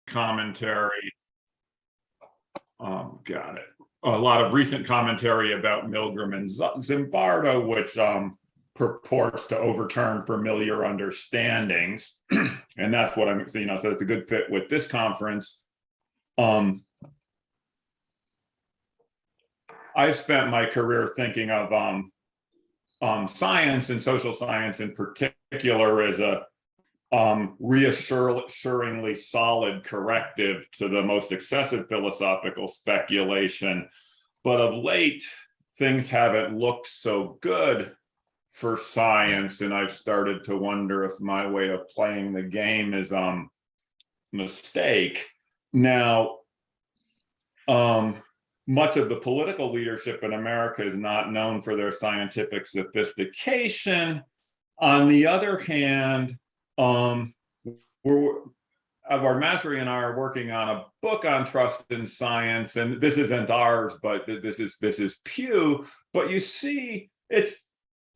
commentary. Got it. A lot of recent commentary about Milgram and Zimbardo, which purports to overturn familiar understandings. And that's what I'm seeing. So it's a good fit with this conference. I've spent my career thinking of science and social science in particular as a reassuringly solid corrective to the most excessive philosophical speculation. But of late, things haven't looked so good for science, and I've started to wonder if my way of playing the game is mistake. Now, much of the political leadership in America is not known for their scientific sophistication. On the other hand, our mastery and I are working on a book on trust in science, and this isn't ours, but this is Pew. But you see, it's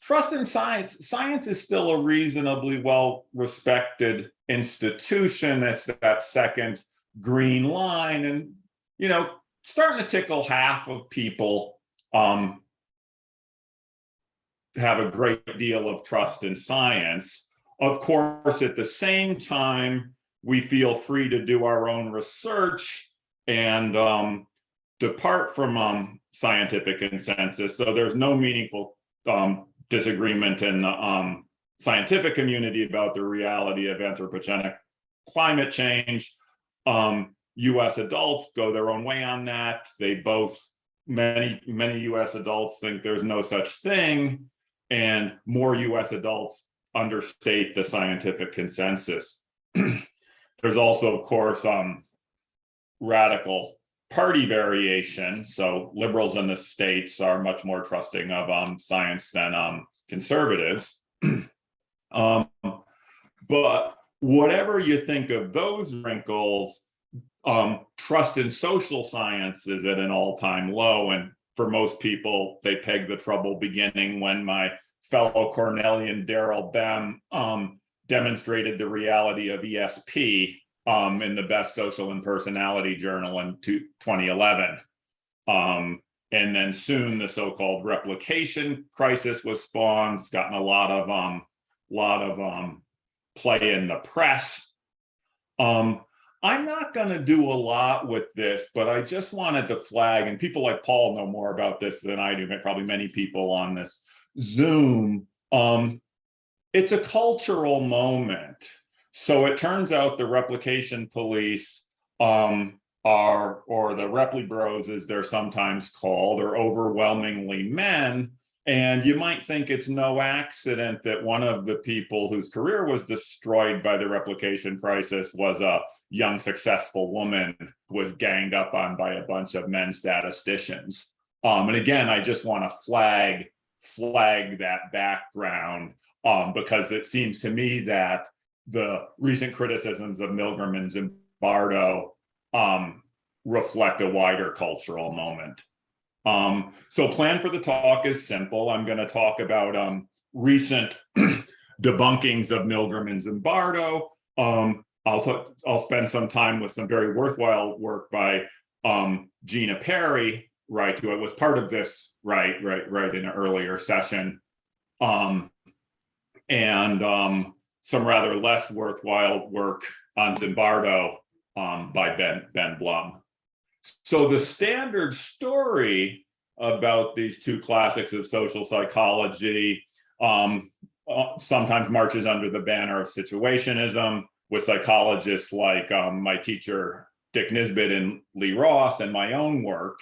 trust in science. Science is still a reasonably well-respected institution. It's that second green line, and starting to tickle half of people have a great deal of trust in science. Of course, at the same time, we feel free to do our own research and depart from scientific consensus. So there's no meaningful disagreement in the scientific community about the reality of anthropogenic climate change. US adults go their own way on that. Many US adults think there's no such thing, and more US adults understate the scientific consensus. There's also, of course, radical party variation. So liberals in the states are much more trusting of science than conservatives. But whatever you think of those wrinkles, trust in social science is at an all-time low. And for most people, they peg the trouble beginning when my fellow Cornellian Daryl Bem demonstrated the reality of ESP in the Best Social and Personality Journal in 2011. And then soon the so-called replication crisis was spawned. It's gotten a lot of play in the press. I'm not going to do a lot with this, but I just wanted to flag, and people like Paul know more about this than I do, probably many people on this Zoom. It's a cultural moment. So it turns out the replication police or the Repli Bros, as they're sometimes called, are overwhelmingly men. And you might think it's no accident that one of the people whose career was destroyed by the replication crisis was a young, successful woman who was ganged up on by a bunch of men statisticians. And again, I just want to flag that background because it seems to me that the recent criticisms of Milgram and Zimbardo reflect a wider cultural moment. So plan for the talk is simple. I'm going to talk about recent debunkings of Milgram and Zimbardo. I'll spend some time with some very worthwhile work by Gina Perry, right, who was part of this, right in an earlier session, and some rather less worthwhile work on Zimbardo by Ben Blum. So the standard story about these two classics of social psychology sometimes marches under the banner of situationism, with psychologists like my teacher Dick Nisbet and Lee Ross and my own work.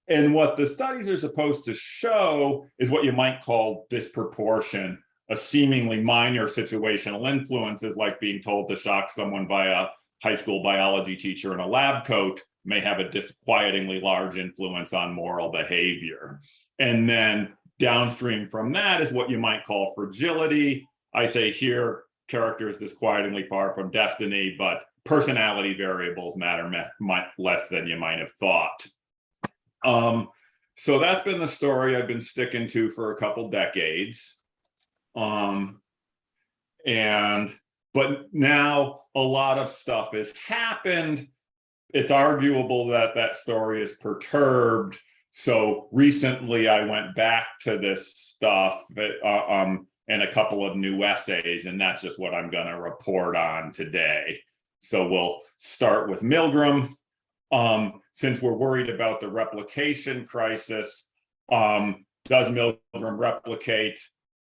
And what the studies are supposed to show is what you might call disproportion. A seemingly minor situational influence is like being told to shock someone by a high school biology teacher in a lab coat may have a disquietingly large influence on moral behavior. And then downstream from that is what you might call fragility. I say here, character is disquietingly far from destiny, but personality variables matter less than you might have thought. So that's been the story I've been sticking to for a couple decades. And But now a lot of stuff has happened. It's arguable that that story is perturbed. So recently I went back to this stuff and a couple of new essays, and that's just what I'm going to report on today. So we'll start with Milgram. Since we're worried about the replication crisis, does Milgram replicate?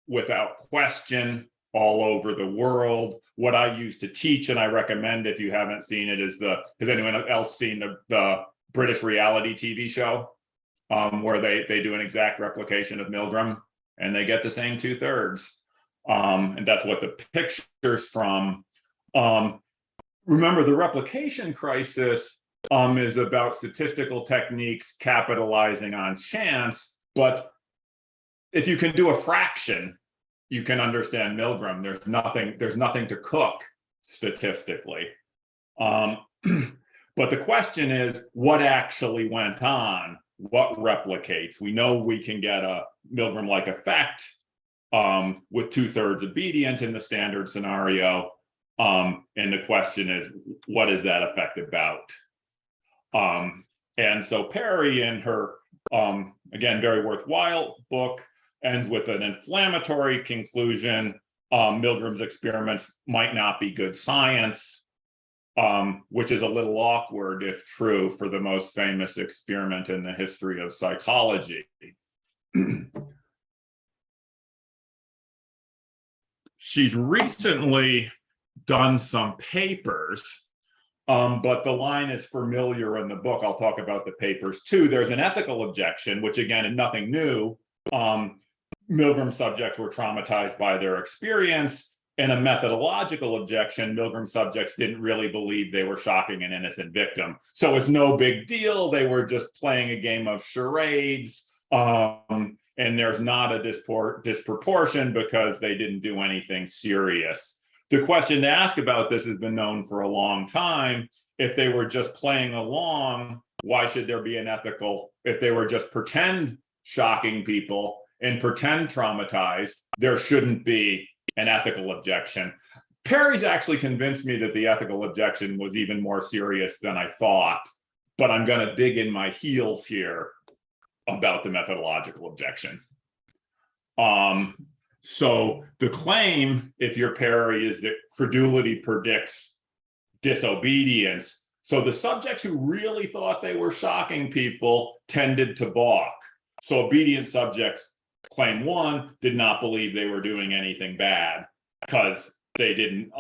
Without question, all over the world. What I use to teach, and I recommend if you haven't seen it, is has anyone else seen the British reality TV show where they do an exact replication of Milgram and they get the same 2/3? And that's what the picture's from. Remember, the replication crisis is about statistical techniques capitalizing on chance, but if you can do a fraction, you can understand Milgram. There's nothing to cook statistically. But the question is, what actually went on? What replicates? We know we can get a Milgram-like effect with 2/3 obedient in the standard scenario. And the question is, what is that effect about? And so Perry, in her, again, very worthwhile book, ends with an inflammatory conclusion. Milgram's experiments might not be good science, which is a little awkward if true for the most famous experiment in the history of psychology. She's recently done some papers, but the line is familiar in the book. I'll talk about the papers too. There's an ethical objection, which again is nothing new. Milgram subjects were traumatized by their experience, and a methodological objection. Milgram subjects didn't really believe they were shocking an innocent victim. So it's no big deal. They were just playing a game of charades. And there's not a disproportion because they didn't do anything serious. The question to ask about this has been known for a long time. If they were just playing along, why should there be an ethical? If they were just pretend shocking people and pretend traumatized, there shouldn't be an ethical objection. Perry's actually convinced me that the ethical objection was even more serious than I thought, but I'm going to dig in my heels here about the methodological objection. So the claim, if you're Perry, is that credulity predicts disobedience. So the subjects who really thought they were shocking people tended to balk. So obedient subjects, claim one, did not believe they were doing anything bad because they didn't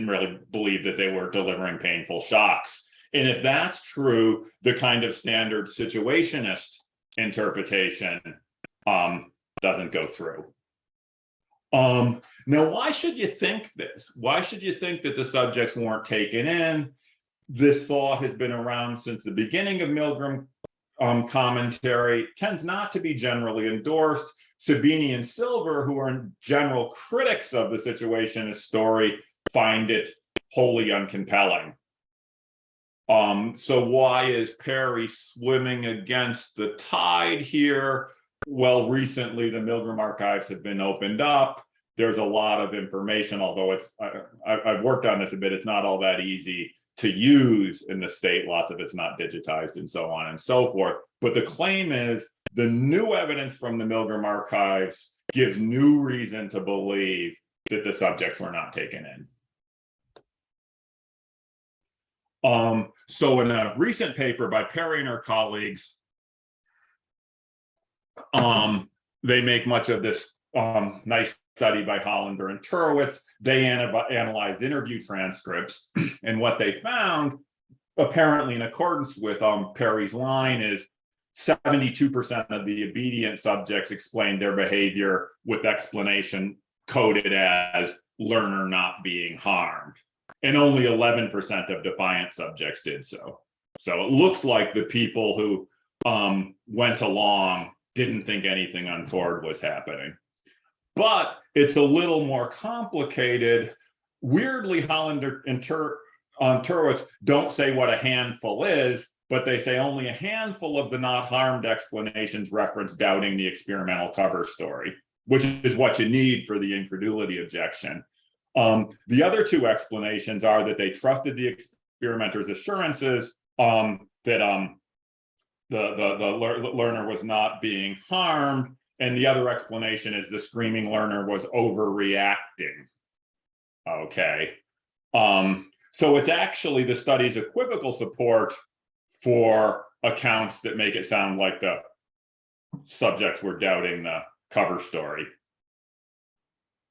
really believe that they were delivering painful shocks. And if that's true, the kind of standard situationist interpretation doesn't go through. Now, why should you think this? Why should you think that the subjects weren't taken in? This thought has been around since the beginning of Milgram commentary, tends not to be generally endorsed. Sabini and Silver, who are general critics of the situationist story, find it wholly uncompelling. So why is Perry swimming against the tide here? Well, recently the Milgram archives have been opened up. There's a lot of information, although I've worked on this a bit, it's not all that easy to use in the state. Lots of it's not digitized and so on and so forth. But the claim is the new evidence from the Milgram archives gives new reason to believe that the subjects were not taken in. So in a recent paper by Perry and her colleagues, they make much of this nice study by Hollander and Turowitz. They analyzed interview transcripts, and what they found, apparently in accordance with Perry's line, is 72% of the obedient subjects explained their behavior with explanation coded as learner not being harmed, and only 11% of defiant subjects did so. So it looks like the people who went along didn't think anything untoward was happening. But it's a little more complicated. Weirdly, Hollander and Turowitz don't say what a handful is, but they say only a handful of the not harmed explanations reference doubting the experimental cover story, which is what you need for the incredulity objection. The other two explanations are that they trusted the experimenter's assurances that the learner was not being harmed, and the other explanation is the screaming learner was overreacting. Okay. So it's actually the study's equivocal support for accounts that make it sound like the subjects were doubting the cover story.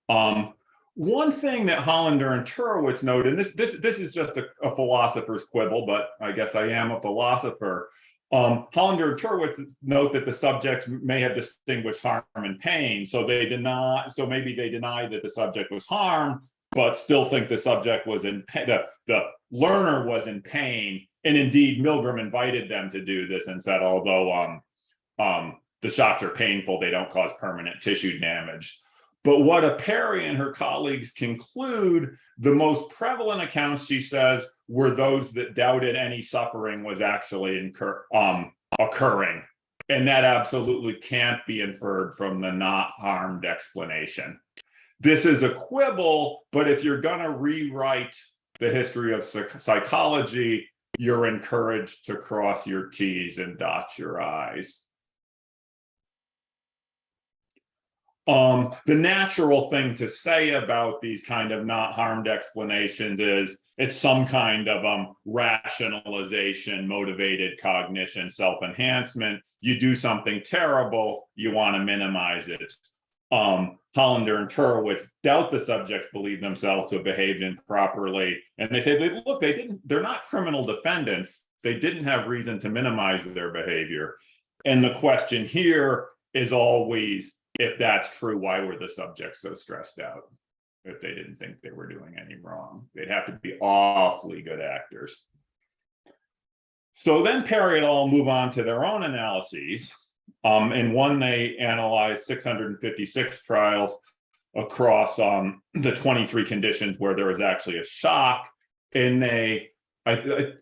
One thing that Hollander and Turowitz note, and this is just a philosopher's quibble, but I guess I am a philosopher. Hollander and Turowitz note that the subjects may have distinguished harm and pain, so maybe they deny that the subject was harmed, but still think the subject was in pain, the learner was in pain. And indeed, Milgram invited them to do this and said, although the shocks are painful, they don't cause permanent tissue damage. But what Perry and her colleagues conclude, the most prevalent accounts, she says, were those that doubted any suffering was actually occurring. And that absolutely can't be inferred from the not harmed explanation. This is a quibble, but if you're going to rewrite the history of psychology, you're encouraged to cross your T's and dot your I's. The natural thing to say about these kind of not harmed explanations is it's some kind of rationalization, motivated cognition, self-enhancement. You do something terrible, you want to minimize it. Hollander and Turowitz doubt the subjects believe themselves to have behaved improperly. And they say, look, they're not criminal defendants. They didn't have reason to minimize their behavior. And the question here is always, if that's true, why were the subjects so stressed out if they didn't think they were doing any wrong? They'd have to be awfully good actors. So then Perry et al. Move on to their own analyses. In one, they analyzed 656 trials across the 23 conditions where there was actually a shock. And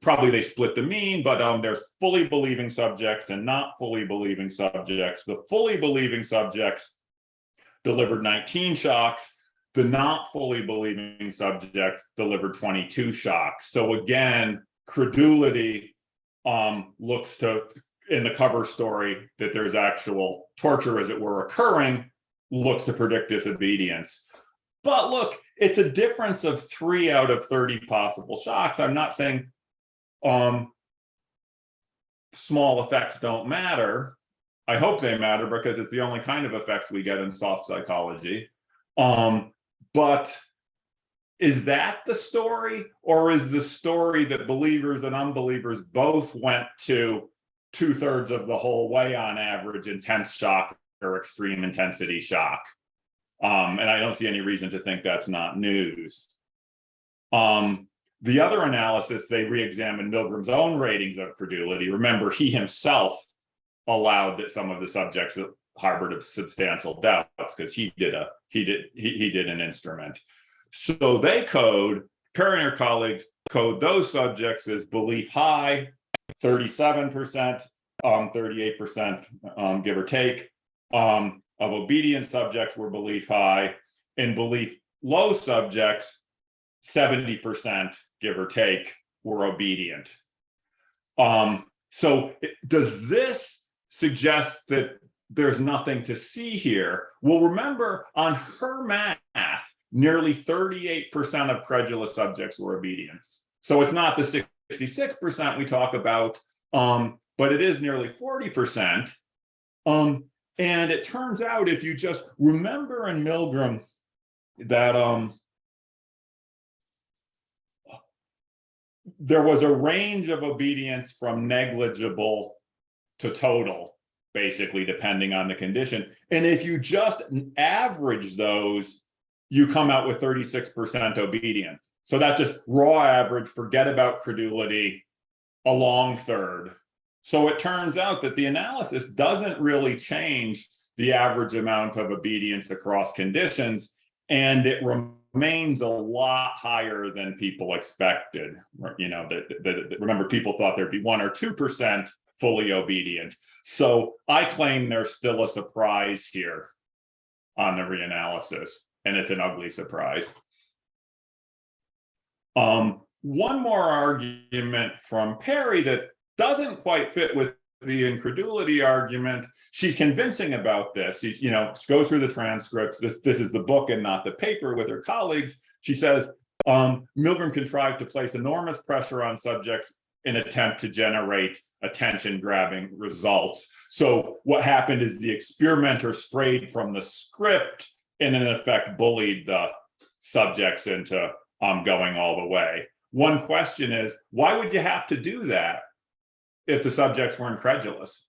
probably they split the mean, but there's fully believing subjects and not fully believing subjects. The fully believing subjects delivered 19 shocks. The not fully believing subjects delivered 22 shocks. So again, credulity looks to, in the cover story, that there's actual torture, as it were, occurring, looks to predict disobedience. But look, it's a difference of 3 out of 30 possible shocks. I'm not saying small effects don't matter. I hope they matter because it's the only kind of effects we get in soft psychology. But is that the story, or is the story that believers and unbelievers both went to 2/3 of the whole way on average intense shock or extreme intensity shock? And I don't see any reason to think that's not news. The other analysis, they re-examined Milgram's own ratings of credulity. Remember, he himself allowed that some of the subjects harbored substantial doubts because he did an instrument. So they code, Perry and her colleagues code those subjects as belief high, 37%, 38%, give or take, of obedient subjects were belief high, and belief low subjects, 70%, give or take, were obedient. So does this suggest that there's nothing to see here? Well, remember, on her math, nearly 38% of credulous subjects were obedient. So it's not the 66% we talk about, but it is nearly 40%. And it turns out, if you just remember in Milgram that there was a range of obedience from negligible to total, basically, depending on the condition. And if you just average those, you come out with 36% obedience. So that's just raw average, forget about credulity, a long third. So it turns out that the analysis doesn't really change the average amount of obedience across conditions, and it remains a lot higher than people expected. You know, remember, people thought there'd be 1 or 2% fully obedient. So I claim there's still a surprise here on the reanalysis, and it's an ugly surprise. One more argument from Perry that doesn't quite fit with the incredulity argument. She's convincing about this. She, goes through the transcripts. This is the book and not the paper with her colleagues. She says, Milgram contrived to place enormous pressure on subjects in attempt to generate attention-grabbing results. So what happened is the experimenter strayed from the script and in effect bullied the subjects into going all the way. One question is, why would you have to do that if the subjects were incredulous?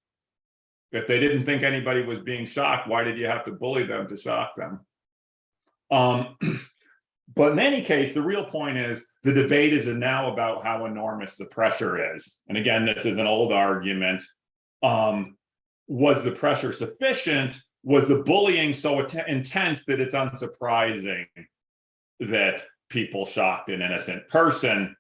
If they didn't think anybody was being shocked, why did you have to bully them to shock them? But in any case, the real point is the debate is now about how enormous the pressure is. And again, this is an old argument. Was the pressure sufficient? Was the bullying so intense that it's unsurprising that people shocked an innocent person?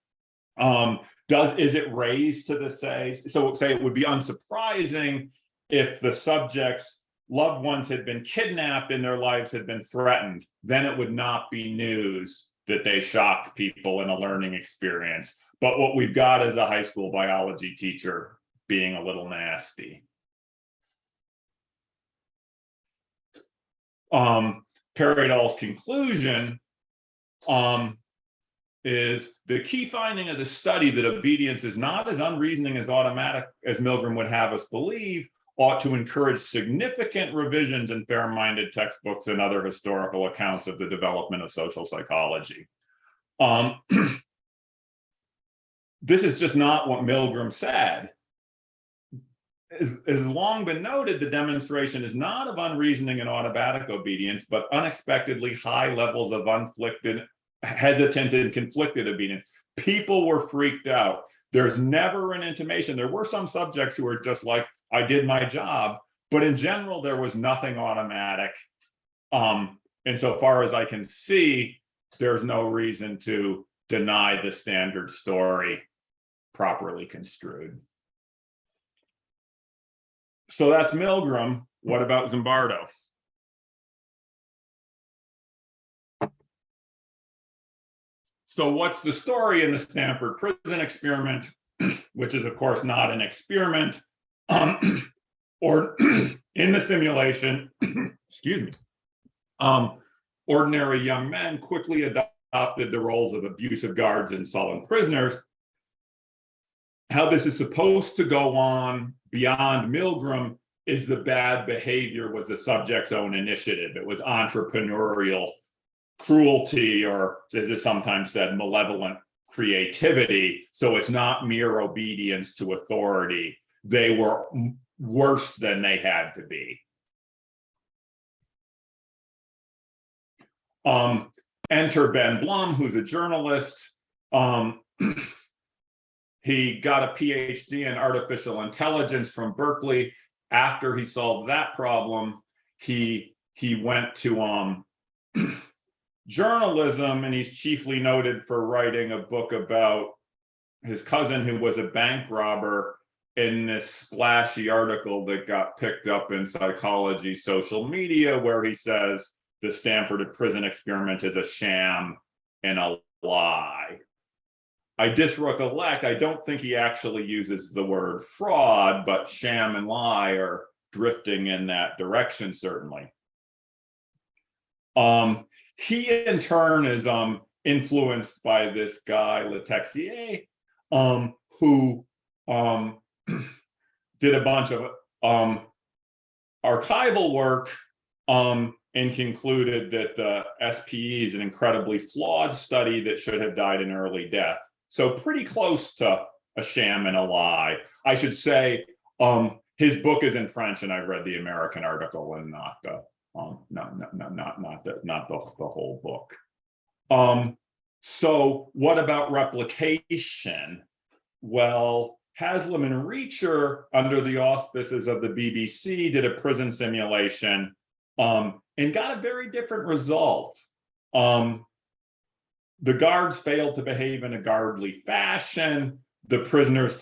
Is it raised to the say it would be unsurprising if the subjects' loved ones had been kidnapped and their lives had been threatened, then it would not be news that they shocked people in a learning experience. But what we've got is a high school biology teacher being a little nasty. Perry-Dahl's conclusion is the key finding of the study that obedience is not as unreasoning as automatic as Milgram would have us believe ought to encourage significant revisions in fair-minded textbooks and other historical accounts of the development of social psychology. This is just not what Milgram said. Has long been noted, the demonstration is not of unreasoning and automatic obedience, but unexpectedly high levels of hesitant and conflicted obedience. People were freaked out. There's never an intimation. There were some subjects who were just like, I did my job, but in general, there was nothing automatic. Insofar as I can see, there's no reason to deny the standard story properly construed. So that's Milgram. What about Zimbardo? So what's the story in the Stanford prison experiment, which is of course not an experiment, or in the simulation, excuse me, ordinary young men quickly adopted the roles of abusive guards and sullen prisoners. How this is supposed to go on beyond Milgram is the bad behavior was the subject's own initiative. It was entrepreneurial cruelty, or as is sometimes said, malevolent creativity. So it's not mere obedience to authority. They were worse than they had to be. Enter Ben Blum, who's a journalist. He got a PhD in artificial intelligence from Berkeley. After he solved that problem, he went to journalism, and he's chiefly noted for writing a book about his cousin who was a bank robber, in this splashy article that got picked up in Psychology social media, where he says the Stanford prison experiment is a sham and a lie. I disrecollect, I don't think he actually uses the word fraud, but sham and lie are drifting in that direction, certainly. He in turn is influenced by this guy, Letexier, who did a bunch of archival work and concluded that the SPE is an incredibly flawed study that should have died an early death. So pretty close to a sham and a lie. I should say his book is in French, and I read the American article and not the whole book. So what about replication? Well, Haslam and Reacher, under the auspices of the BBC, did a prison simulation and got a very different result. The guards failed to behave in a guardly fashion. The prisoners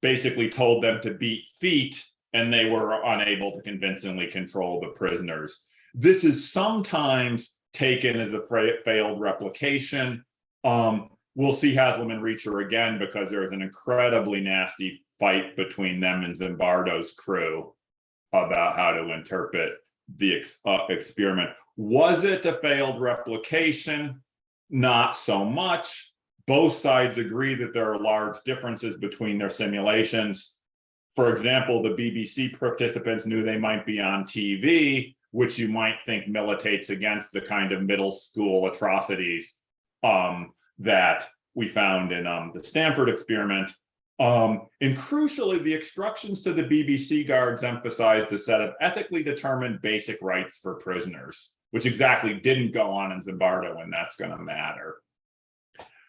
basically told them to beat feet, and they were unable to convincingly control the prisoners. This is sometimes taken as a failed replication. We'll see Haslam and Reacher again because there's an incredibly nasty fight between them and Zimbardo's crew about how to interpret the experiment. Was it a failed replication? Not so much. Both sides agree that there are large differences between their simulations. For example, the BBC participants knew they might be on TV, which you might think militates against the kind of middle school atrocities that we found in the Stanford experiment. And crucially, the instructions to the BBC guards emphasized a set of ethically determined basic rights for prisoners, which exactly didn't go on in Zimbardo, and that's going to matter.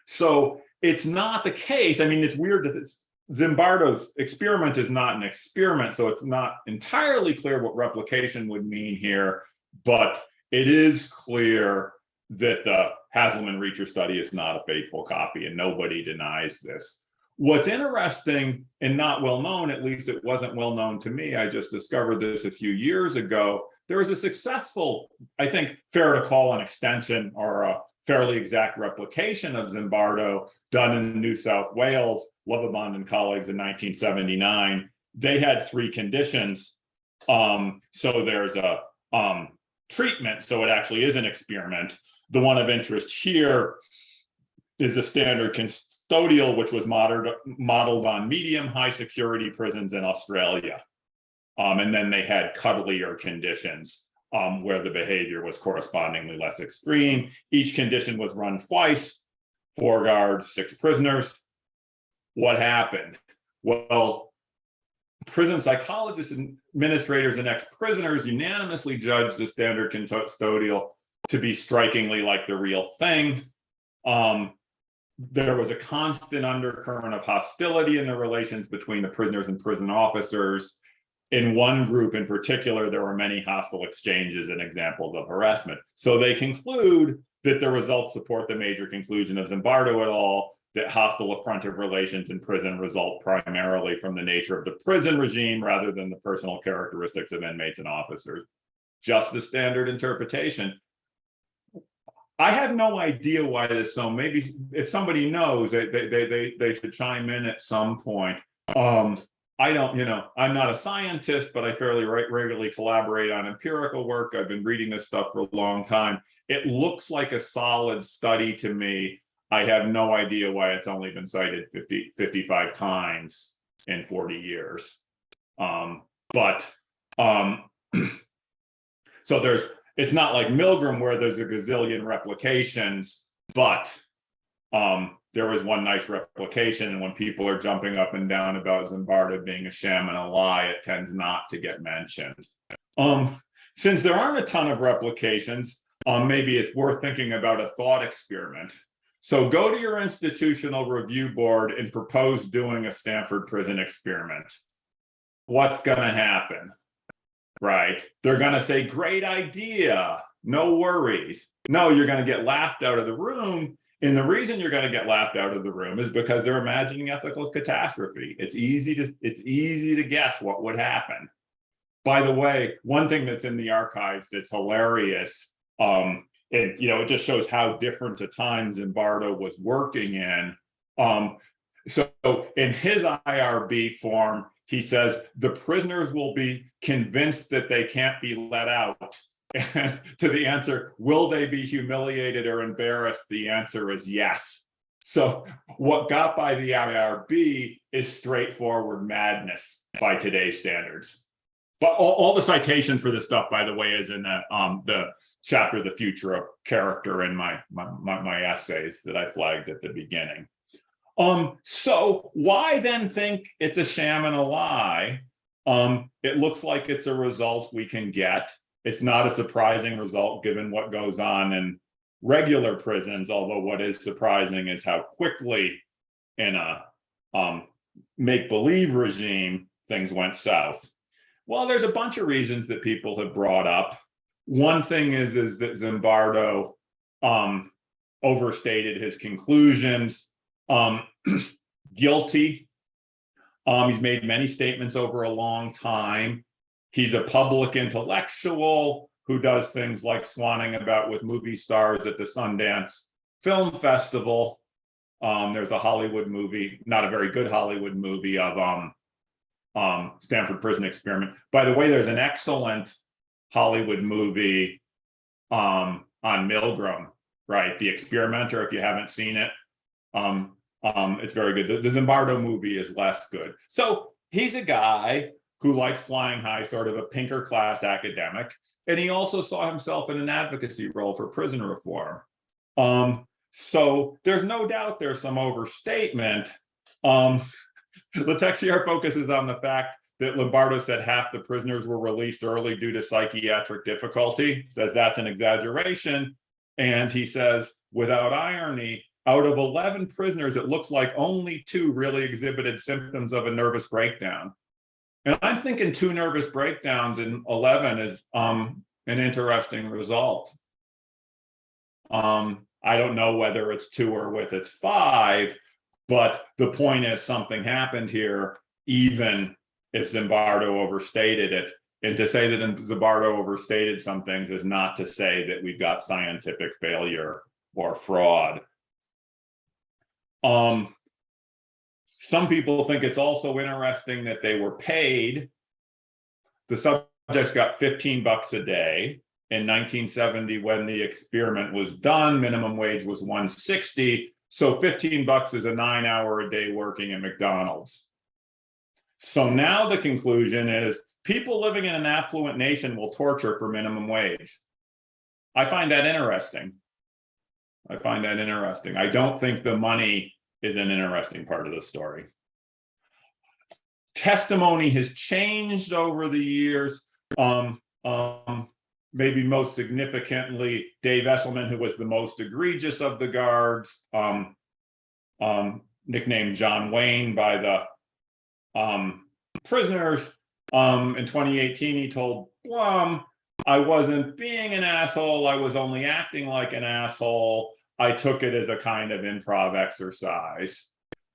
So it's not the case. I mean, it's weird that Zimbardo's experiment is not an experiment, so it's not entirely clear what replication would mean here, but it is clear that the Haslam and Reacher study is not a faithful copy, and nobody denies this. What's interesting and not well known, at least it wasn't well known to me, I just discovered this a few years ago, there was a successful, I think fair to call an extension or a fairly exact replication of Zimbardo done in New South Wales, Lovabond and colleagues in 1979. They had 3 conditions. So there's a treatment, so it actually is an experiment. The one of interest here is a standard custodial, which was modeled on medium high security prisons in Australia. And then they had cuddlier conditions where the behavior was correspondingly less extreme. Each condition was run twice, 4 guards, 6 prisoners. What happened? Well, prison psychologists, administrators, and ex-prisoners unanimously judged the standard custodial to be strikingly like the real thing. There was a constant undercurrent of hostility in the relations between the prisoners and prison officers. In one group in particular, there were many hostile exchanges and examples of harassment. So they conclude that the results support the major conclusion of Zimbardo et al., that hostile affrontive relations in prison result primarily from the nature of the prison regime rather than the personal characteristics of inmates and officers. Just the standard interpretation. I have no idea why this, so maybe if somebody knows, they should chime in at some point. I don't, I'm not a scientist, but I fairly regularly collaborate on empirical work. I've been reading this stuff for a long time. It looks like a solid study to me. I have no idea why it's only been cited 55 times in 40 years. So it's not like Milgram where there's a gazillion replications, but there was one nice replication, and when people are jumping up and down about Zimbardo being a sham and a lie, it tends not to get mentioned. Since there aren't a ton of replications, maybe it's worth thinking about a thought experiment. So go to your institutional review board and propose doing a Stanford prison experiment. What's going to happen? Right? They're going to say, great idea, no worries. No, you're going to get laughed out of the room. And the reason you're going to get laughed out of the room is because they're imagining ethical catastrophe. It's easy to guess what would happen. By the way, one thing that's in the archives that's hilarious, it just shows how different a time Zimbardo was working in. So in his IRB form, he says the prisoners will be convinced that they can't be let out. And to the answer, will they be humiliated or embarrassed? The answer is yes. So what got by the IRB is straightforward madness by today's standards. But all the citations for this stuff, by the way, is in the chapter, The Future of Character, in my essays that I flagged at the beginning. So why then think it's a sham and a lie? It looks like it's a result we can get. It's not a surprising result given what goes on in regular prisons, although what is surprising is how quickly in a make-believe regime things went south. Well, there's a bunch of reasons that people have brought up. One thing is that Zimbardo overstated his conclusions. Guilty. He's made many statements over a long time. He's a public intellectual who does things like swanning about with movie stars at the Sundance film festival. There's a Hollywood movie, not a very good Hollywood movie of Stanford Prison Experiment. By the way, there's an excellent Hollywood movie on Milgram, right? The Experimenter, if you haven't seen it. It's very good. The Zimbardo movie is less good. So he's a guy who likes flying high, sort of a pinker class academic. And he also saw himself in an advocacy role for prison reform. So there's no doubt there's some overstatement. Letexier focuses on the fact that Lombardo said half the prisoners were released early due to psychiatric difficulty, says that's an exaggeration. And he says, without irony, out of 11 prisoners, it looks like only 2 really exhibited symptoms of a nervous breakdown. And I'm thinking 2 nervous breakdowns in 11 is an interesting result. I don't know whether it's 2 or with it's 5, but the point is something happened here, even if Zimbardo overstated it. And to say that Zimbardo overstated some things is not to say that we've got scientific failure or fraud. Some people think it's also interesting that they were paid. The subjects got $15 a day. In 1970, when the experiment was done, minimum wage was $160. So $15 is a 9-hour-a-day working at McDonald's. So now the conclusion is people living in an affluent nation will torture for minimum wage. I find that interesting. I don't think the money is an interesting part of the story. Testimony has changed over the years. Maybe most significantly, Dave Eshelman, who was the most egregious of the guards, nicknamed John Wayne by the prisoners. In 2018, he told Blum, I wasn't being an asshole, I was only acting like an asshole. I took it as a kind of improv exercise.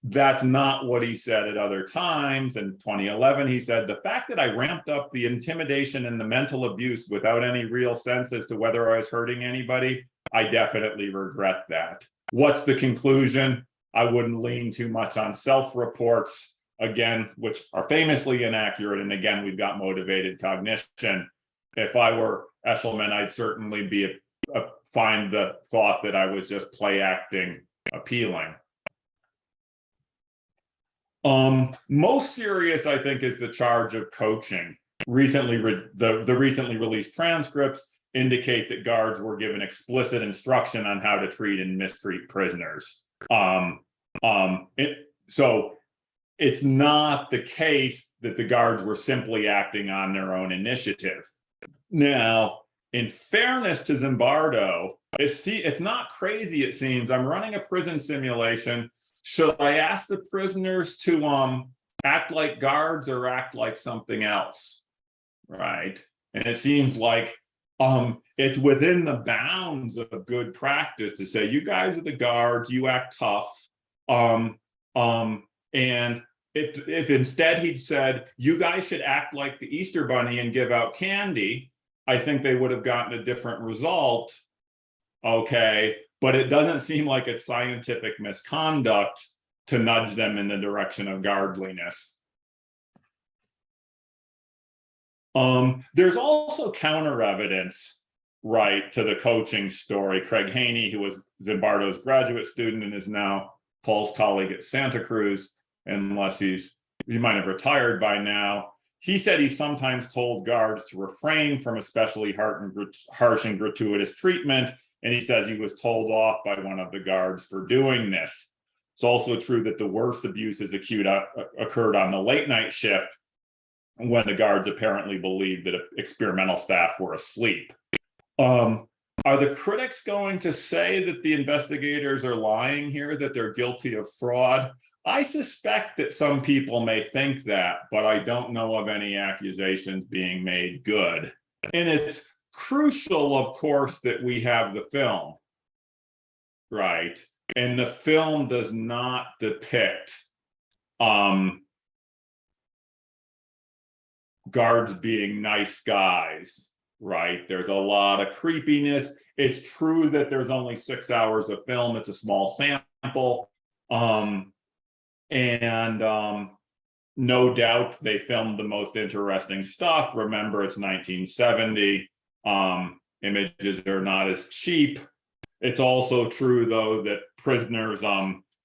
That's not what he said at other times. In 2011, he said, the fact that I ramped up the intimidation and the mental abuse without any real sense as to whether I was hurting anybody, I definitely regret that. What's the conclusion? I wouldn't lean too much on self-reports, again, which are famously inaccurate. And again, we've got motivated cognition. If I were Eshelman, I'd certainly be find the thought that I was just play acting appealing. Most serious, I think, is the charge of coaching. The recently released transcripts indicate that guards were given explicit instruction on how to treat and mistreat prisoners. So it's not the case that the guards were simply acting on their own initiative. Now, in fairness to Zimbardo, it's not crazy, it seems. I'm running a prison simulation. Should I ask the prisoners to act like guards or act like something else, right? And it seems like it's within the bounds of good practice to say, you guys are the guards, you act tough. And if instead he'd said, you guys should act like the Easter Bunny and give out candy, I think they would have gotten a different result. Okay, but it doesn't seem like it's scientific misconduct to nudge them in the direction of guardliness. There's also counter evidence, right, to the coaching story. Craig Haney, who was Zimbardo's graduate student and is now Paul's colleague at Santa Cruz, unless he might have retired by now. He said he sometimes told guards to refrain from especially harsh and gratuitous treatment. And he says he was told off by one of the guards for doing this. It's also true that the worst abuses occurred on the late night shift when the guards apparently believed that experimental staff were asleep. Are the critics going to say that the investigators are lying here, that they're guilty of fraud? I suspect that some people may think that, but I don't know of any accusations being made good. And it's crucial, of course, that we have the film, right? And the film does not depict guards being nice guys right? There's a lot of creepiness. It's true that there's only 6 hours of film. It's a small sample. And no doubt they filmed the most interesting stuff. Remember, it's 1970. Images are not as cheap. It's also true, though, that prisoners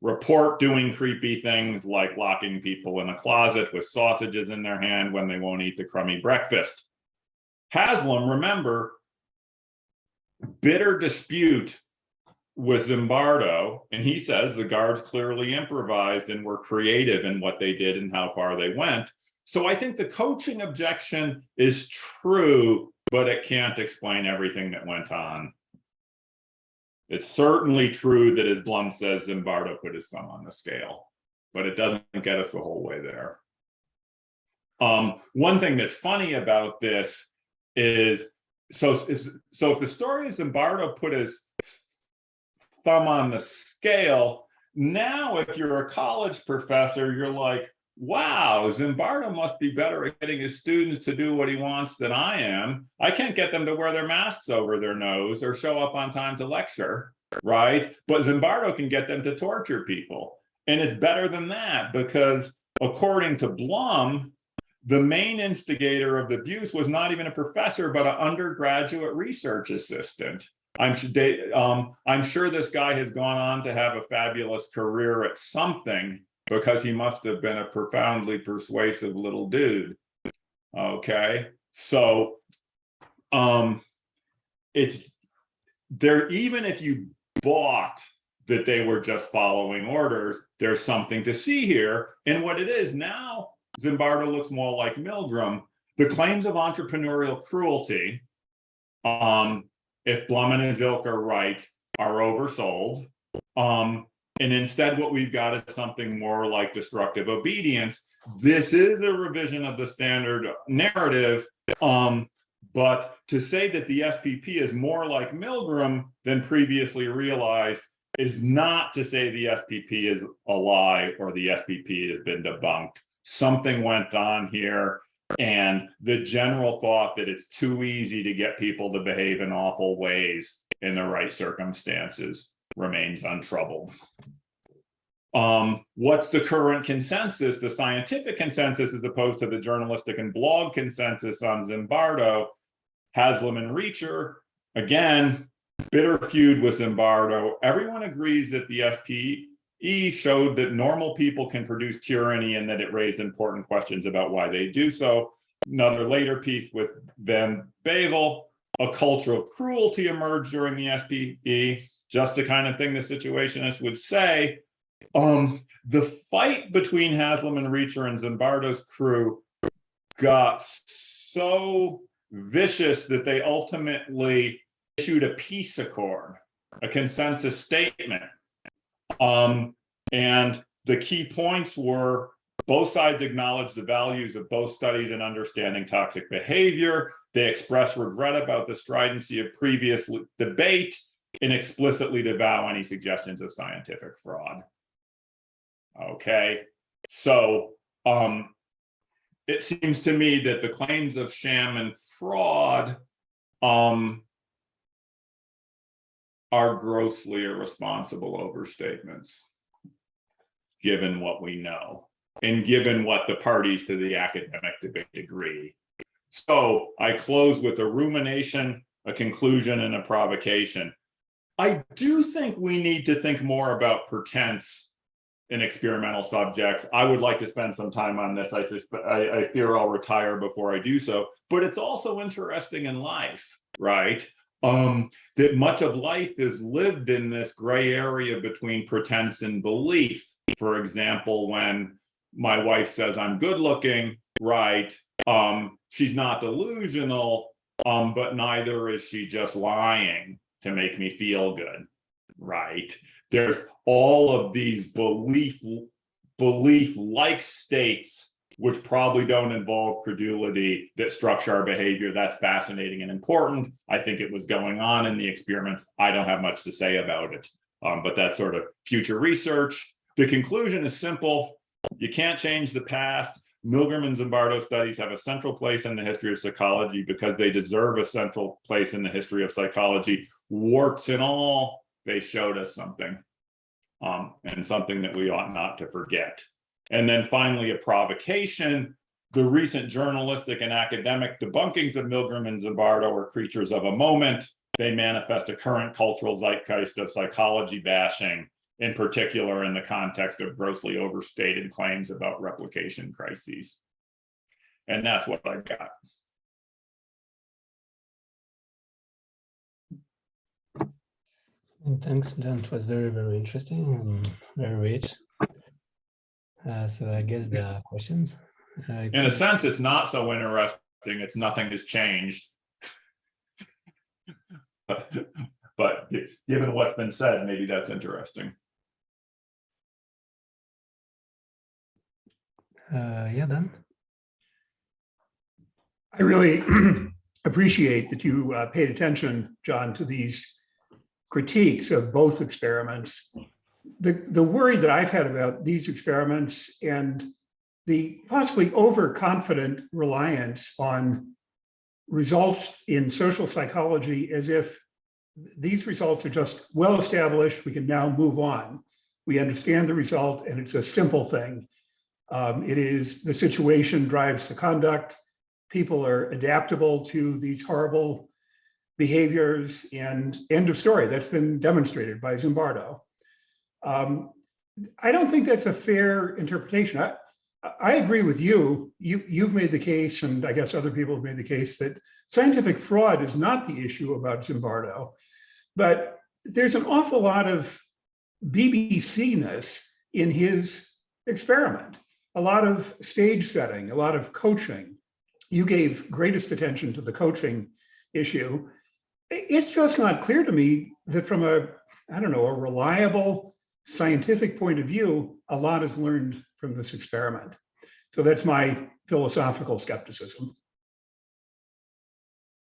report doing creepy things like locking people in a closet with sausages in their hand when they won't eat the crummy breakfast. Haslam, remember, bitter dispute with Zimbardo, and he says the guards clearly improvised and were creative in what they did and how far they went. So I think the coaching objection is true, but it can't explain everything that went on. It's certainly true that, as Blum says, Zimbardo put his thumb on the scale, but it doesn't get us the whole way there. One thing that's funny about this is, so if the story is Zimbardo put his thumb on the scale, now if you're a college professor, you're like, wow, Zimbardo must be better at getting his students to do what he wants than I am. I can't get them to wear their masks over their nose or show up on time to lecture, right? But Zimbardo can get them to torture people. And it's better than that, because according to Blum, the main instigator of the abuse was not even a professor, but an undergraduate research assistant. I'm sure this guy has gone on to have a fabulous career at something, because he must have been a profoundly persuasive little dude. Okay, so it's there, even if you bought that they were just following orders, there's something to see here. And what it is now, Zimbardo looks more like Milgram. The claims of entrepreneurial cruelty, if Blum and his ilk are right, are oversold. And instead, what we've got is something more like destructive obedience. This is a revision of the standard narrative, but to say that the SPP is more like Milgram than previously realized is not to say the SPP is a lie or the SPP has been debunked. Something went on here, and the general thought that it's too easy to get people to behave in awful ways in the right circumstances remains untroubled. What's the current consensus, the scientific consensus, as opposed to the journalistic and blog consensus on Zimbardo? Haslam and Reacher, again, bitter feud with Zimbardo. Everyone agrees that the SPE showed that normal people can produce tyranny and that it raised important questions about why they do so. Another later piece with Van Bavel, a culture of cruelty emerged during the SPE, just the kind of thing the situationists would say. The fight between Haslam and Reacher and Zimbardo's crew got so vicious that they ultimately issued a peace accord, a consensus statement. And the key points were both sides acknowledged the values of both studies in understanding toxic behavior. They expressed regret about the stridency of previous debate and explicitly disavow any suggestions of scientific fraud. Okay, so it seems to me that the claims of sham and fraud are grossly irresponsible overstatements, given what we know and given what the parties to the academic debate agree. So I close with a rumination, a conclusion, and a provocation. I do think we need to think more about pretense in experimental subjects. I would like to spend some time on this. I fear I'll retire before I do so, but it's also interesting in life, right? That much of life is lived in this gray area between pretense and belief. For example, when my wife says I'm good looking, right? She's not delusional, but neither is she just lying to make me feel good, right? There's all of these belief-like states which probably don't involve credulity that structure our behavior. That's fascinating and important. I think it was going on in the experiments. I don't have much to say about it, but that's sort of future research. The conclusion is simple. You can't change the past. Milgram and Zimbardo studies have a central place in the history of psychology because they deserve a central place in the history of psychology. Warts and all, they showed us something, and something that we ought not to forget. And then finally, a provocation. The recent journalistic and academic debunkings of Milgram and Zimbardo are creatures of a moment. They manifest a current cultural zeitgeist of psychology bashing, in particular in the context of grossly overstated claims about replication crises. And that's what I got. And thanks, John. It was very, very interesting and very rich. So I guess there are questions. In a sense, it's not so interesting. It's nothing has changed. But given what's been said, maybe that's interesting. Yeah, Dan? I really appreciate that you paid attention, John, to these critiques of both experiments. The worry that I've had about these experiments and the possibly overconfident reliance on results in social psychology as if these results are just well established, we can now move on. We understand the result and it's a simple thing. It is the situation drives the conduct. People are adaptable to these horrible behaviors, and end of story. That's been demonstrated by Zimbardo. I don't think that's a fair interpretation. I agree with you. You've made the case, and I guess other people have made the case, that scientific fraud is not the issue about Zimbardo, but there's an awful lot of BBC-ness in his experiment, a lot of stage setting, a lot of coaching. You gave greatest attention to the coaching issue. It's just not clear to me that from a reliable scientific point of view, a lot is learned from this experiment. So that's my philosophical skepticism.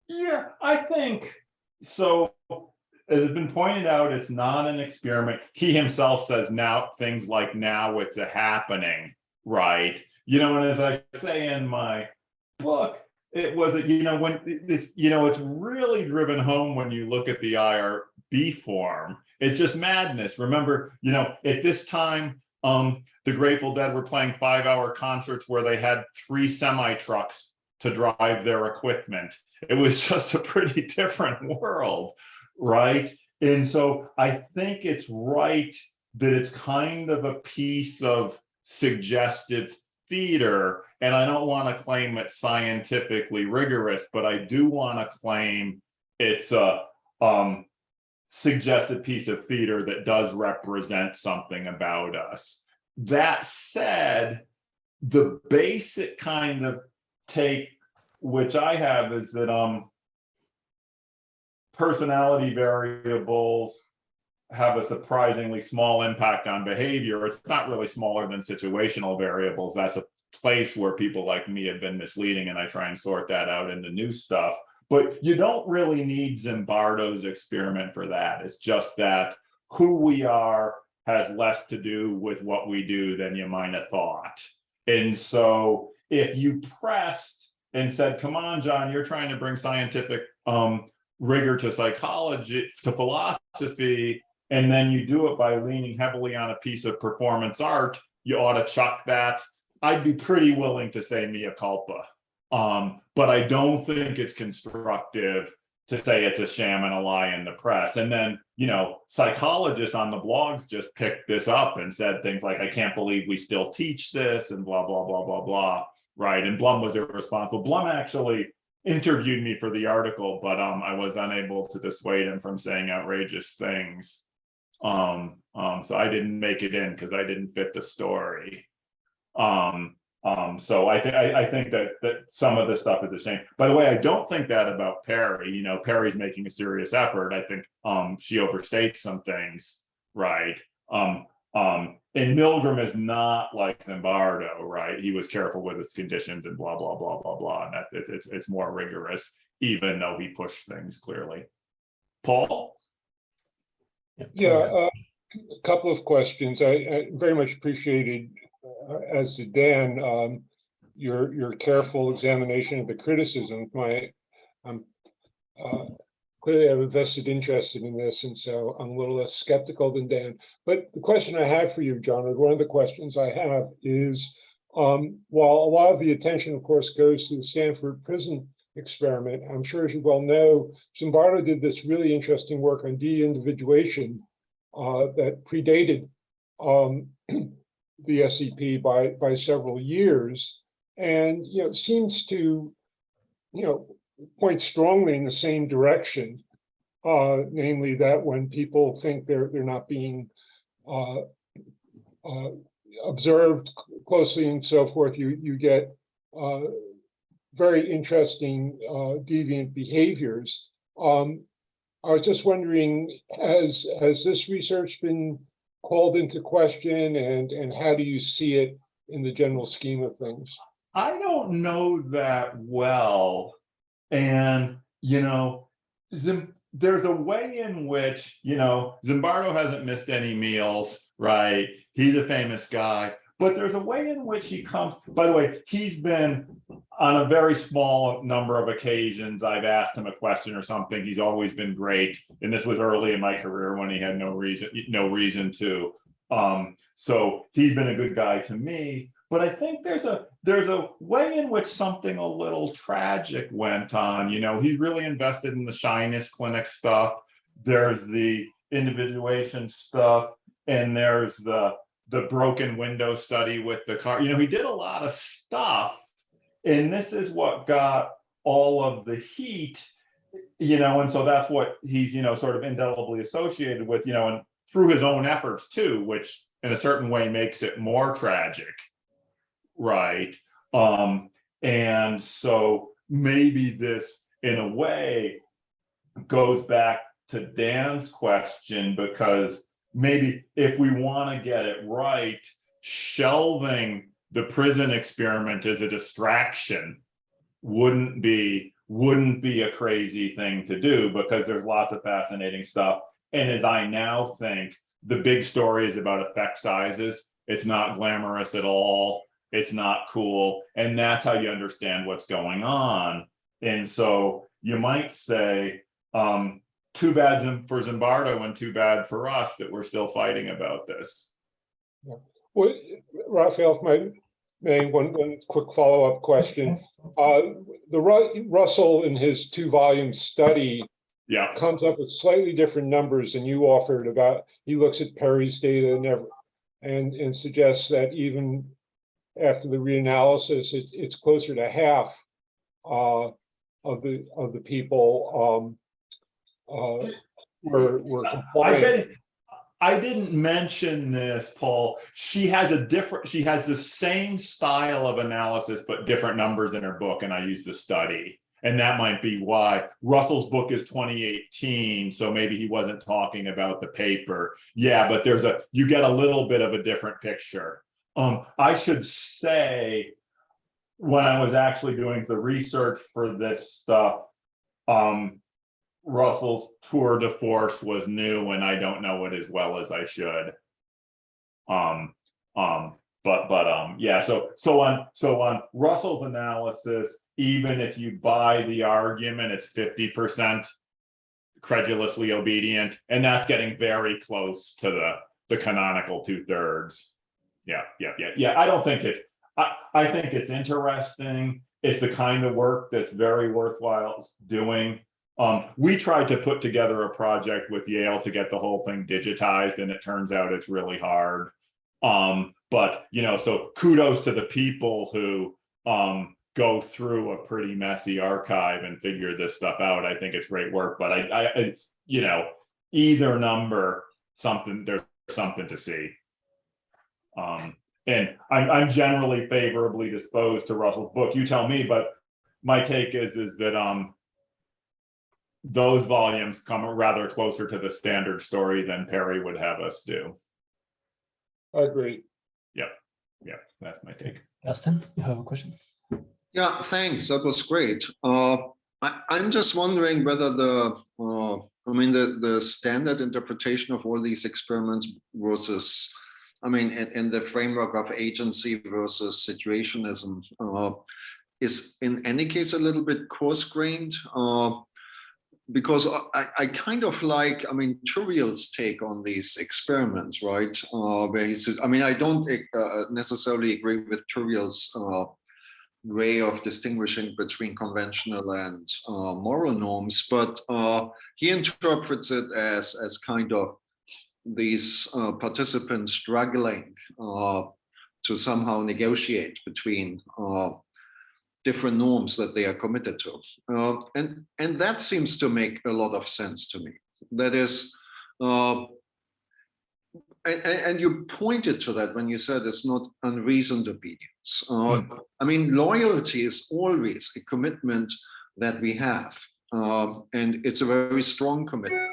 Yeah, I think so. It has been pointed out, it's not an experiment. He himself says now things like now it's a happening, right? And as I say in my book, it was, when it's really driven home when you look at the IRB form. It's just madness. Remember, at this time, the Grateful Dead were playing 5-hour concerts where they had 3 semi-trucks to drive their equipment. It was just a pretty different world, right? And so I think it's right that it's kind of a piece of suggestive theater, and I don't want to claim it's scientifically rigorous, but I do want to claim it's a suggestive piece of theater that does represent something about us. That said, the basic kind of take which I have is that personality variables have a surprisingly small impact on behavior. It's not really smaller than situational variables. That's a place where people like me have been misleading, and I try and sort that out in the new stuff. But you don't really need Zimbardo's experiment for that. It's just that who we are has less to do with what we do than you might have thought. And so if you pressed and said, come on, John, you're trying to bring scientific rigor to psychology, to philosophy, and then you do it by leaning heavily on a piece of performance art, you ought to chuck that. I'd be pretty willing to say mea culpa. But I don't think it's constructive to say it's a sham and a lie in the press. And then, psychologists on the blogs just picked this up and said things like, I can't believe we still teach this, and blah, blah, blah, blah, blah, right? And Blum was irresponsible. Blum actually interviewed me for the article, but I was unable to dissuade him from saying outrageous things. So I didn't make it in because I didn't fit the story. So I think that some of this stuff is a shame. By the way, I don't think that about Perry. Perry's making a serious effort. I think she overstates some things, right? And Milgram is not like Zimbardo, right? He was careful with his conditions and blah, blah, blah, blah, blah. And that it's more rigorous, even though he pushed things clearly. Paul? Yeah, a couple of questions. I very much appreciated, as did Dan, your careful examination of the criticism. Clearly I have a vested interest in this, and so I'm a little less skeptical than Dan. But the question I have for you, John, or one of the questions I have is, while a lot of the attention, of course, goes to the Stanford prison experiment, I'm sure as you well know, Zimbardo did this really interesting work on de-individuation that predated the SCP by several years, and seems to point strongly in the same direction, namely that when people think they're not being observed closely and so forth, you get very interesting deviant behaviors. I was just wondering, has this research been called into question, and how do you see it in the general scheme of things? I don't know that well. And, there's a way in which, Zimbardo hasn't missed any meals, right? He's a famous guy, but there's a way in which he comes, by the way, he's been on a very small number of occasions. I've asked him a question or something. He's always been great. And this was early in my career when he had no reason to. So he's been a good guy to me. But I think there's a way in which something a little tragic went on. He really invested in the shyness clinic stuff. There's the individuation stuff, and there's the broken window study with the car. He did a lot of stuff, and this is what got all of the heat. And so that's what he's sort of indelibly associated with. And through his own efforts too, which in a certain way makes it more tragic. Right. And so maybe this, in a way, goes back to Dan's question, because maybe if we want to get it right, shelving the prison experiment as a distraction wouldn't be a crazy thing to do, because there's lots of fascinating stuff. And as I now think, the big story is about effect sizes. It's not glamorous at all. It's not cool. And that's how you understand what's going on. And so you might say, too bad for Zimbardo and too bad for us that we're still fighting about this. Yeah. Well, Raphael, may one quick follow-up question. Russell, in his 2-volume study, comes up with slightly different numbers than you offered. He looks at Perry's data and suggests that even after the reanalysis, it's closer to half of the people were compliant. I didn't mention this, Paul. She has the same style of analysis, but different numbers in her book, and I use the study. And that might be why. Russell's book is 2018, so maybe he wasn't talking about the paper. Yeah, but you get a little bit of a different picture. I should say, when I was actually doing the research for this stuff, Russell's tour de force was new, and I don't know it as well as I should. Yeah. So on Russell's analysis, even if you buy the argument, it's 50% credulously obedient, and that's getting very close to the canonical 2/3. Yeah. I don't think I think it's interesting. It's the kind of work that's very worthwhile doing. We tried to put together a project with Yale to get the whole thing digitized, and it turns out it's really hard. But so kudos to the people who go through a pretty messy archive and figure this stuff out. I think it's great work, but I either number, there's something to see. And I'm generally favorably disposed to Russell's book. You tell me, but my take is that those volumes come rather closer to the standard story than Perry would have us do. I agree. Yeah, That's my take. Justin, you have a question? Yeah, thanks. That was great. I'm just wondering whether the standard interpretation of all these experiments versus I mean, in the framework of agency versus situationism, is in any case a little bit coarse-grained, because I kind of like, I mean, Trivial's take on these experiments, right? Where he says, I mean, I don't necessarily agree with Trivial's way of distinguishing between conventional and moral norms, but he interprets it as kind of these participants struggling to somehow negotiate between different norms that they are committed to. And that seems to make a lot of sense to me. That is, and you pointed to that when you said it's not unreasoned obedience. I mean, loyalty is always a commitment that we have, and it's a very strong commitment.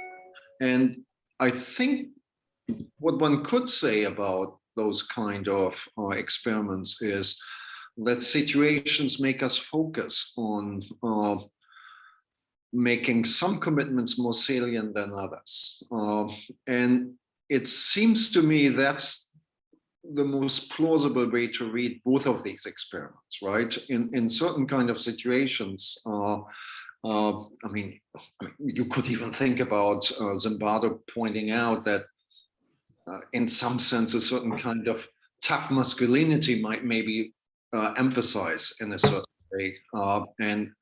And I think what one could say about those kind of experiments is that situations make us focus on making some commitments more salient than others. And it seems to me that's the most plausible way to read both of these experiments, right? In certain kind of situations, I mean, you could even think about Zimbardo pointing out that in some sense, a certain kind of tough masculinity might maybe emphasize in a certain way, and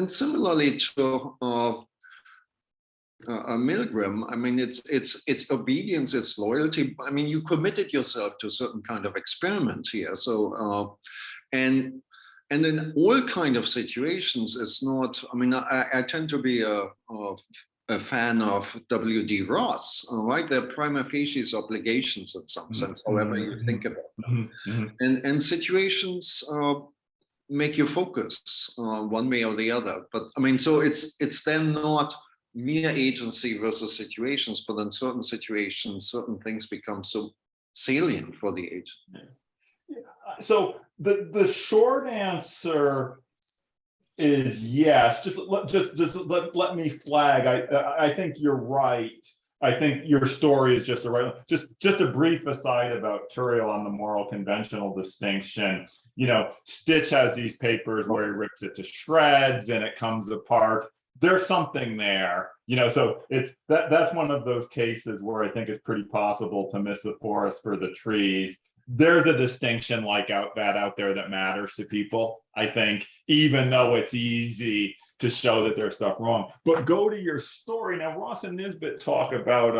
similarly to Milgram. I mean, it's obedience, it's loyalty. I mean, you committed yourself to a certain kind of experiment here. So, and in all kind of situations, it's not. I mean, I tend to be a fan of W.D. Ross, right? They're prima facie obligations in some sense, however you think about them. And situations make you focus one way or the other. But I mean, so it's then not mere agency versus situations, but in certain situations, certain things become so salient for the agent. So the short answer is yes. Just let me flag. I think you're right. I think your story is just the right one. Just a brief aside about Turiel on the moral conventional distinction. You know, Stitch has these papers where he rips it to shreds and it comes apart. There's something there, you know. So it's that's one of those cases where I think it's pretty possible to miss the forest for the trees. There's a distinction like out there that matters to people, I think, even though it's easy to show that there's stuff wrong. But go to your story. Now, Ross and Nisbet talk about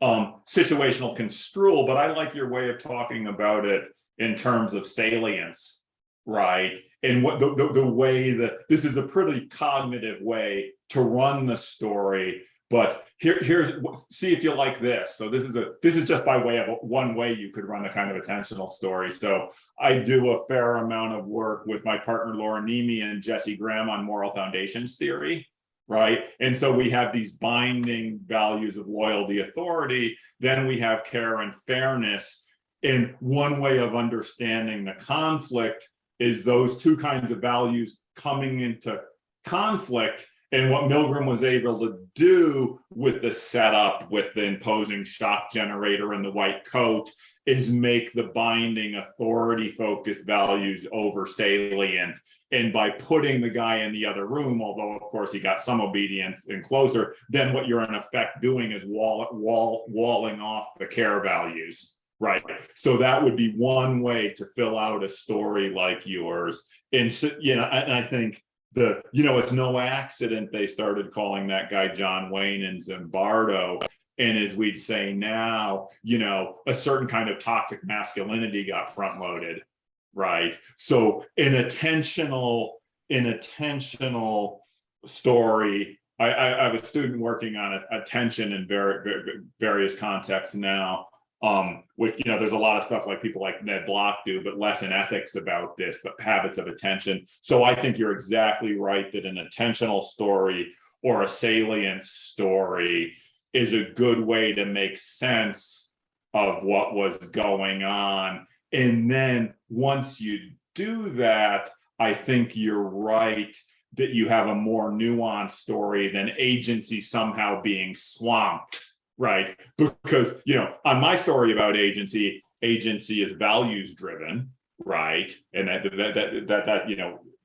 situational construal, but I like your way of talking about it in terms of salience, right? And what the way that this is a pretty cognitive way to run the story. But here's see if you like this. So this is just by way of one way you could run a kind of attentional story. So I do a fair amount of work with my partner Laura Nemi and Jesse Graham on moral foundations theory, right? And so we have these binding values of loyalty, authority. Then we have care and fairness. And one way of understanding the conflict is those two kinds of values coming into conflict. And what Milgram was able to do with the setup, with the imposing shock generator and the white coat, is make the binding authority-focused values over salient. And by putting the guy in the other room, although of course he got some obedience and closer, then what you're in effect doing is walling off the care values, right? So that would be one way to fill out a story like yours. And so, you know, and I think it's no accident they started calling that guy John Wayne and Zimbardo. And as we'd say now, you know, a certain kind of toxic masculinity got front loaded, right? So in attentional story, I have a student working on attention in various contexts now. Which, you know, there's a lot of stuff like people like Ned Block do, but less in ethics about this, but habits of attention. So I think you're exactly right that an attentional story or a salient story is a good way to make sense of what was going on. And then once you do that, I think you're right that you have a more nuanced story than agency somehow being swamped, right? Because, on my story about agency is values driven, right? And that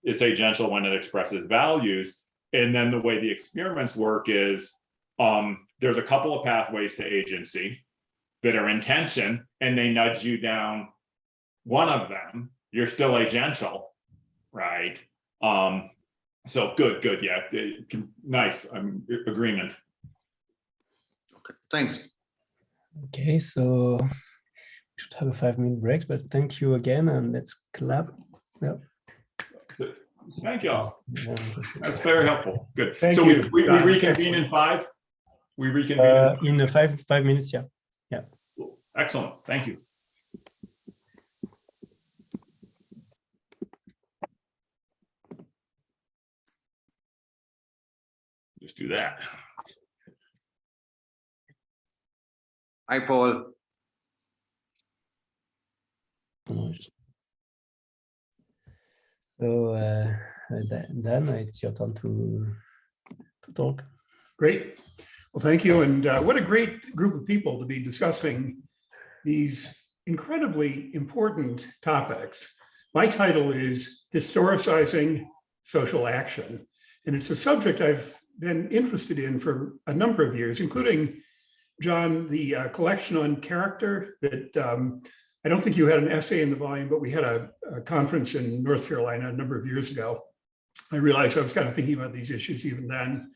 it's agential when it expresses values. And then the way the experiments work is there's a couple of pathways to agency that are intention, and they nudge you down one of them. You're still agential, right? So good, yeah, nice. Agreement. Okay, thanks. Okay, so we should have a 5-minute break, but thank you again, and let's clap. Yep. Thank you all. Yeah. That's very helpful. Good. Thank So you, we John. reconvene in 5? We reconvene In 5 minutes, yeah. Excellent. Thank you. Just do that. Hi, Paul. So Dan, it's your turn to talk. Great. Well, thank you. And what a great group of people to be discussing these incredibly important topics. My title is Historicizing Social Action. And it's a subject I've been interested in for a number of years, including, John, the collection on character that I don't think you had an essay in the volume, but we had a conference in North Carolina a number of years ago. I realized I was kind of thinking about these issues even then.